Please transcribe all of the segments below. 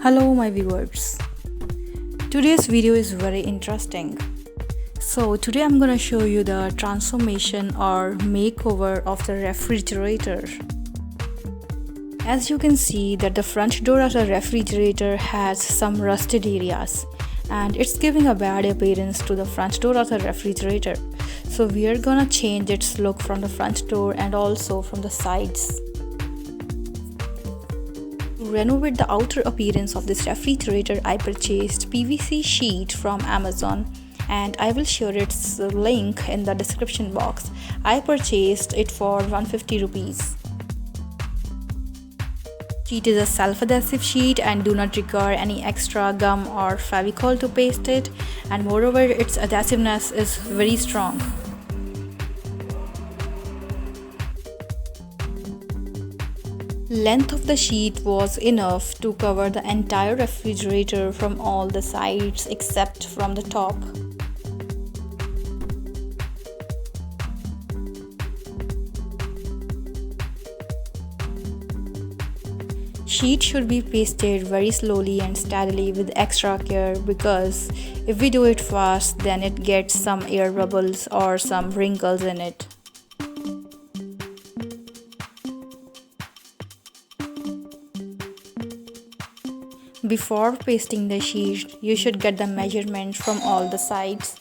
Hello my viewers. Today's video is very interesting. So today I'm gonna show you the transformation or makeover of the refrigerator. As you can see that the front door of the refrigerator has some rusted areas and it's giving a bad appearance to the front door of the refrigerator. So we are gonna change its look from the front door and also from the sides. To renovate the outer appearance of this refrigerator, I purchased PVC sheet from Amazon and I will share its link in the description box. I purchased it for 150 rupees. Sheet is a self-adhesive sheet and do not require any extra gum or Fevicol to paste it, and moreover its adhesiveness is very strong. Length of the sheet was enough to cover the entire refrigerator from all the sides except from the top. Sheet should be pasted very slowly and steadily with extra care, because if we do it fast then it gets some air bubbles or some wrinkles in it. Before pasting the sheet, you should get the measurements from all the sides.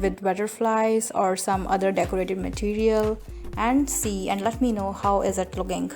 with butterflies or some other decorative material and see and let me know how is it looking.